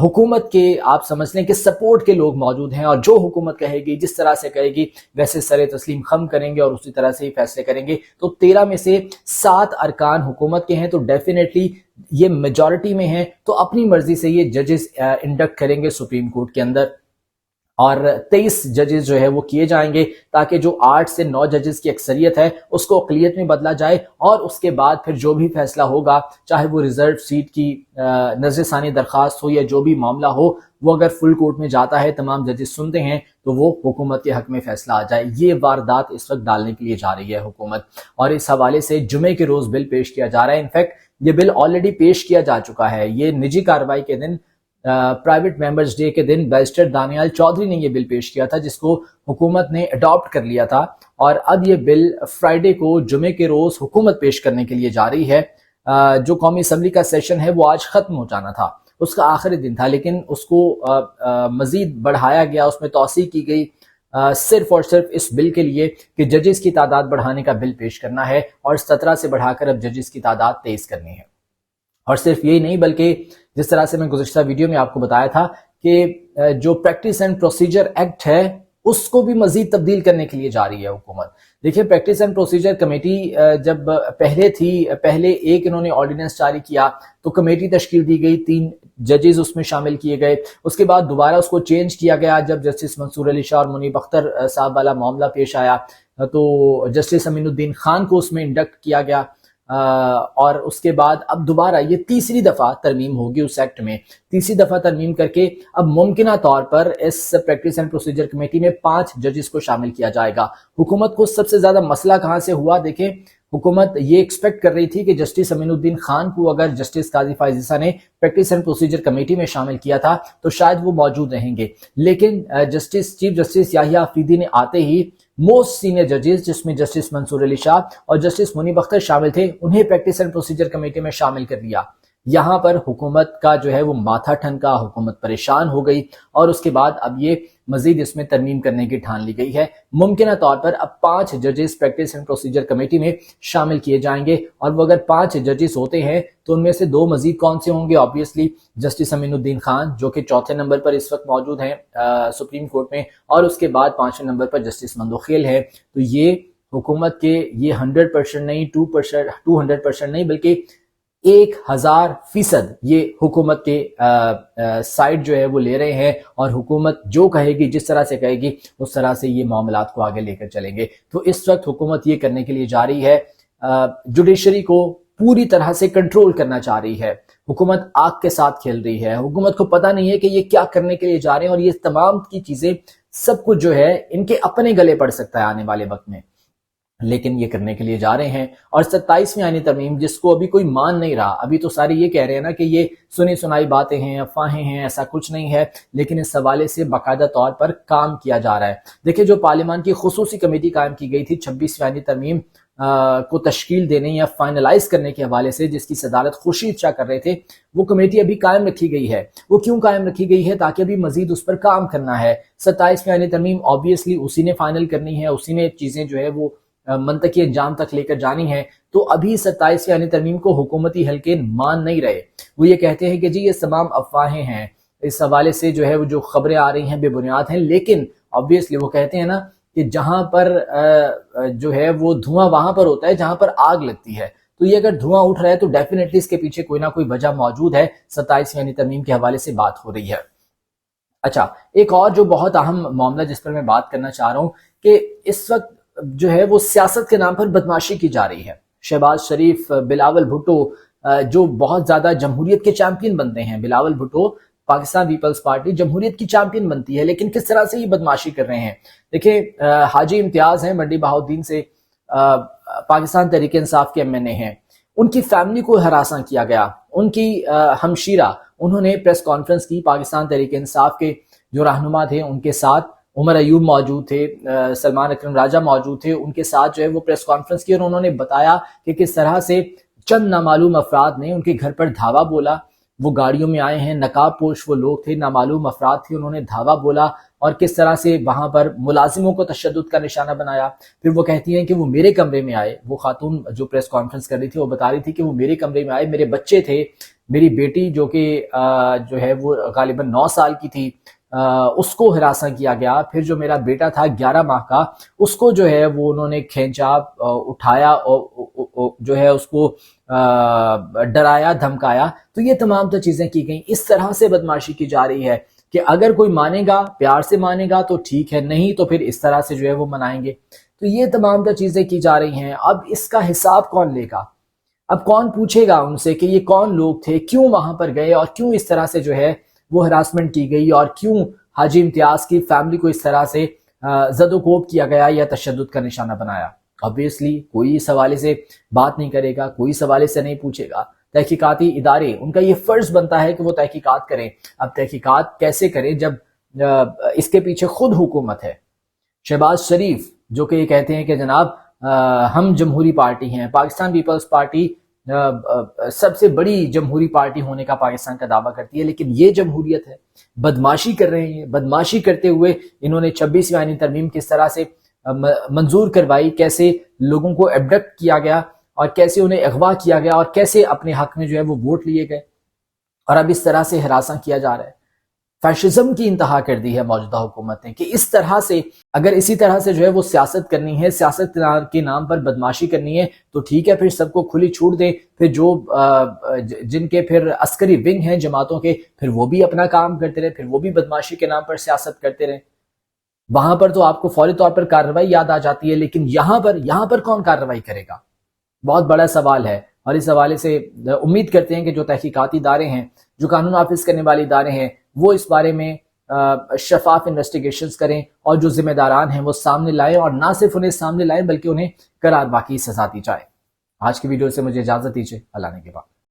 حکومت کے آپ سمجھ لیں کہ سپورٹ کے لوگ موجود ہیں، اور جو حکومت کہے گی، جس طرح سے کہے گی ویسے سر تسلیم خم کریں گے اور اسی طرح سے ہی فیصلے کریں گے۔ تو 13 میں سے 7 ارکان حکومت کے ہیں، تو ڈیفینیٹلی یہ میجورٹی میں ہیں، تو اپنی مرضی سے یہ ججز انڈکٹ کریں گے سپریم کورٹ کے اندر، اور 23 ججز جو ہے وہ کیے جائیں گے، تاکہ جو 8 سے 9 ججز کی اکثریت ہے اس کو اقلیت میں بدلا جائے، اور اس کے بعد پھر جو بھی فیصلہ ہوگا، چاہے وہ ریزرو سیٹ کی نظر ثانی درخواست ہو یا جو بھی معاملہ ہو، وہ اگر فل کورٹ میں جاتا ہے، تمام ججز سنتے ہیں، تو وہ حکومت کے حق میں فیصلہ آ جائے۔ یہ واردات اس وقت ڈالنے کے لیے جا رہی ہے حکومت، اور اس حوالے سے جمعے کے روز بل پیش کیا جا رہا ہے۔ انفیکٹ یہ بل آلریڈی پیش کیا جا چکا ہے، یہ نجی کارروائی کے دن، پرائیویٹ ممبرز ڈے کے دن بیرسٹر دانیال چودھری نے یہ بل پیش کیا تھا، جس کو حکومت نے اڈاپٹ کر لیا تھا، اور اب یہ بل فرائیڈے کو جمعے کے روز حکومت پیش کرنے کے لیے جا رہی ہے۔ جو قومی اسمبلی کا سیشن ہے وہ آج ختم ہو جانا تھا، اس کا آخری دن تھا، لیکن اس کو مزید بڑھایا گیا، اس میں توسیع کی گئی، صرف اور صرف اس بل کے لیے کہ ججز کی تعداد بڑھانے کا بل پیش کرنا ہے، اور 17 سے بڑھا کر اب ججز کی تعداد 23 کرنی ہے۔ اور صرف یہی نہیں، بلکہ جس طرح سے میں گزشتہ ویڈیو میں آپ کو بتایا تھا کہ جو پریکٹس اینڈ پروسیجر ایکٹ ہے اس کو بھی مزید تبدیل کرنے کے لیے جا رہی ہے حکومت۔ دیکھیں، پریکٹس اینڈ پروسیجر کمیٹی جب پہلے ایک انہوں نے آرڈیننس جاری کیا تو کمیٹی تشکیل دی گئی، 3 ججز اس میں شامل کیے گئے، اس کے بعد دوبارہ اس کو چینج کیا گیا جب جسٹس منصور علی شاہ اور منیب اختر صاحب والا معاملہ پیش آیا، تو جسٹس امین الدین خان کو اس میں انڈکٹ کیا گیا، اور اس کے بعد اب دوبارہ یہ تیسری دفعہ ترمیم ہوگی اس ایکٹ میں، تیسری دفعہ ترمیم کر کے اب ممکنہ طور پر اس پریکٹس اینڈ پروسیجر کمیٹی میں 5 ججز کو شامل کیا جائے گا۔ حکومت کو سب سے زیادہ مسئلہ کہاں سے ہوا؟ دیکھیں، حکومت یہ ایکسپیکٹ کر رہی تھی کہ جسٹس امین الدین خان کو اگر جسٹس قاضی فائز عیسیٰ نے پریکٹس اینڈ پروسیجر کمیٹی میں شامل کیا تھا تو شاید وہ موجود رہیں گے، لیکن چیف جسٹس یحییٰ آفریدی نے آتے ہی موسٹ سینئر ججز، جس میں جسٹس منصور علی شاہ اور جسٹس منیب اختر شامل تھے، انہیں پریکٹس اینڈ پروسیجر کمیٹی میں شامل کر لیا۔ یہاں پر حکومت کا جو ہے وہ ماتھا ٹھنکا، حکومت پریشان ہو گئی، اور اس کے بعد اب یہ مزید اس میں ترمیم کرنے کی ٹھان لی گئی ہے۔ ممکنہ طور پر اب 5 ججز پریکٹس اینڈ پروسیجر کمیٹی میں شامل کیے جائیں گے، اور وہ اگر 5 ججز ہوتے ہیں تو ان میں سے 2 مزید کون سے ہوں گے؟ آبویسلی جسٹس امین الدین خان، جو کہ 4تھے نمبر پر اس وقت موجود ہیں سپریم کورٹ میں، اور اس کے بعد 5ویں نمبر پر جسٹس مندوخیل ہے۔ تو یہ حکومت کے یہ 100% نہیں، 200% نہیں، بلکہ 1000% یہ حکومت کے سائڈ جو ہے وہ لے رہے ہیں، اور حکومت جو کہے گی، جس طرح سے کہے گی، اس طرح سے یہ معاملات کو آگے لے کر چلیں گے۔ تو اس وقت حکومت یہ کرنے کے لیے جا رہی ہے، جوڈیشری کو پوری طرح سے کنٹرول کرنا چاہ رہی ہے۔ حکومت آگ کے ساتھ کھیل رہی ہے، حکومت کو پتہ نہیں ہے کہ یہ کیا کرنے کے لیے جا رہے ہیں، اور یہ تمام کی چیزیں سب کچھ جو ہے ان کے اپنے گلے پڑ سکتا ہے آنے والے وقت میں، لیکن یہ کرنے کے لیے جا رہے ہیں۔ اور 27ویں آئینی ترمیم، جس کو ابھی کوئی مان نہیں رہا، ابھی تو سارے یہ کہہ رہے ہیں نا کہ یہ سنی سنائی باتیں ہیں، افواہیں ہیں، ایسا کچھ نہیں ہے، لیکن اس حوالے سے باقاعدہ طور پر کام کیا جا رہا ہے۔ دیکھیں، جو پارلیمان کی خصوصی کمیٹی قائم کی گئی تھی 26ویں آئینی ترمیم کو تشکیل دینے یا فائنلائز کرنے کے حوالے سے، جس کی صدارت خورشید شاہ کر رہے تھے، وہ کمیٹی ابھی قائم رکھی گئی ہے۔ وہ کیوں قائم رکھی گئی ہے؟ تاکہ ابھی مزید اس پر کام کرنا ہے۔ 27ویں آئینی ترمیم آبویسلی اسی نے فائنل کرنی ہے، اسی نے چیزیں جو ہے وہ منطقی انجام تک لے کر جانی ہے۔ تو ابھی 27ویں آئینی ترمیم کو حکومتی حلقے مان نہیں رہے، وہ یہ کہتے ہیں کہ جی یہ تمام افواہیں ہیں، اس حوالے سے جو ہے وہ جو خبریں آ رہی ہیں بے بنیاد ہیں، لیکن آبویسلی وہ کہتے ہیں نا کہ جہاں پر جو ہے وہ دھواں وہاں پر ہوتا ہے جہاں پر آگ لگتی ہے، تو یہ اگر دھواں اٹھ رہا ہے تو ڈیفینیٹلی اس کے پیچھے کوئی نہ کوئی وجہ موجود ہے۔ 27ویں آئینی ترمیم کے حوالے سے بات ہو رہی ہے۔ اچھا، ایک اور جو بہت اہم معاملہ جس پر میں بات کرنا چاہ رہا ہوں کہ اس وقت جو ہے وہ سیاست کے نام پر بدمعاشی کی جا رہی ہے۔ شہباز شریف، بلاول بھٹو، جو بہت زیادہ جمہوریت کے چیمپئن بنتے ہیں، بلاول بھٹو پاکستان پیپلز پارٹی جمہوریت کی چیمپئن بنتی ہے، لیکن کس طرح سے یہ بدمعاشی کر رہے ہیں؟ دیکھیں، حاجی امتیاز ہیں منڈی بہاؤالدین سے، پاکستان تحریک انصاف کے ایم این اے ہیں، ان کی فیملی کو ہراساں کیا گیا، ان کی ہمشیرہ، انہوں نے پریس کانفرنس کی، پاکستان تحریک انصاف کے جو رہنما تھے ان کے ساتھ، عمر ایوب موجود تھے، سلمان اکرم راجہ موجود تھے، ان کے ساتھ جو ہے وہ پریس کانفرنس کی، اور انہوں نے بتایا کہ کس طرح سے چند نامعلوم افراد نے ان کے گھر پر دھاوا بولا، وہ گاڑیوں میں آئے ہیں، نقاب پوش وہ لوگ تھے، نامعلوم افراد تھے، انہوں نے دھاوا بولا اور کس طرح سے وہاں پر ملازموں کو تشدد کا نشانہ بنایا. پھر وہ کہتی ہیں کہ وہ میرے کمرے میں آئے. وہ خاتون جو پریس کانفرنس کر رہی تھی وہ بتا رہی تھی کہ وہ میرے کمرے میں آئے, میرے بچے تھے, میری بیٹی جو کہ جو ہے وہ غالباً 9 سال کی تھی, اس کو ہراساں کیا گیا. پھر جو میرا بیٹا تھا 11 ماہ کا, اس کو جو ہے وہ انہوں نے کھینچا, اٹھایا اور جو ہے اس کو ڈرایا, دھمکایا. تو یہ تمام تو چیزیں کی گئیں. اس طرح سے بدمعاشی کی جا رہی ہے کہ اگر کوئی مانے گا, پیار سے مانے گا تو ٹھیک ہے, نہیں تو پھر اس طرح سے جو ہے وہ منائیں گے. تو یہ تمام تو چیزیں کی جا رہی ہیں. اب اس کا حساب کون لے گا؟ اب کون پوچھے گا ان سے کہ یہ کون لوگ تھے, کیوں وہاں پر گئے, اور کیوں اس طرح سے جو ہے وہ ہراسمنٹ کی گئی, اور کیوں حاجی امتیاز کی فیملی کو اس طرح سے زد و کوب کیا گیا یا تشدد کا نشانہ بنایا؟ obviously کوئی اس حوالے سے بات نہیں کرے گا, کوئی اس حوالے سے نہیں پوچھے گا. تحقیقاتی ادارے, ان کا یہ فرض بنتا ہے کہ وہ تحقیقات کریں. اب تحقیقات کیسے کریں جب اس کے پیچھے خود حکومت ہے؟ شہباز شریف جو کہ یہ کہتے ہیں کہ جناب ہم جمہوری پارٹی ہیں, پاکستان پیپلز پارٹی سب سے بڑی جمہوری پارٹی ہونے کا پاکستان کا دعویٰ کرتی ہے, لیکن یہ جمہوریت ہے. بدمعاشی کر رہے ہیں. بدمعاشی کرتے ہوئے انہوں نے 26ویں آئینی ترمیم کس طرح سے منظور کروائی, کیسے لوگوں کو ایبڈکٹ کیا گیا, اور کیسے انہیں اغوا کیا گیا, اور کیسے اپنے حق میں جو ہے وہ ووٹ لیے گئے, اور اب اس طرح سے ہراساں کیا جا رہا ہے. فیشزم کی انتہا کر دی ہے موجودہ حکومت نے کہ اس طرح سے اگر اسی طرح سے جو ہے وہ سیاست کرنی ہے, سیاست کے نام پر بدمعاشی کرنی ہے, تو ٹھیک ہے, پھر سب کو کھلی چھوٹ دیں. پھر جو جن کے پھر عسکری ونگ ہیں جماعتوں کے, پھر وہ بھی اپنا کام کرتے رہے, پھر وہ بھی بدمعاشی کے نام پر سیاست کرتے رہے. وہاں پر تو آپ کو فوری طور پر کارروائی یاد آ جاتی ہے, لیکن یہاں پر کون کارروائی کرے گا؟ بہت بڑا سوال ہے. اور اس حوالے سے امید کرتے ہیں کہ جو تحقیقاتی ادارے ہیں, جو قانون نافذ کرنے والے ادارے ہیں, وہ اس بارے میں شفاف انویسٹیگیشنز کریں, اور جو ذمہ داران ہیں وہ سامنے لائیں, اور نہ صرف انہیں سامنے لائیں بلکہ انہیں قرار باقی سزا دی جائے. آج کی ویڈیو سے مجھے اجازت دیجیے. اللہ نے کے بعد.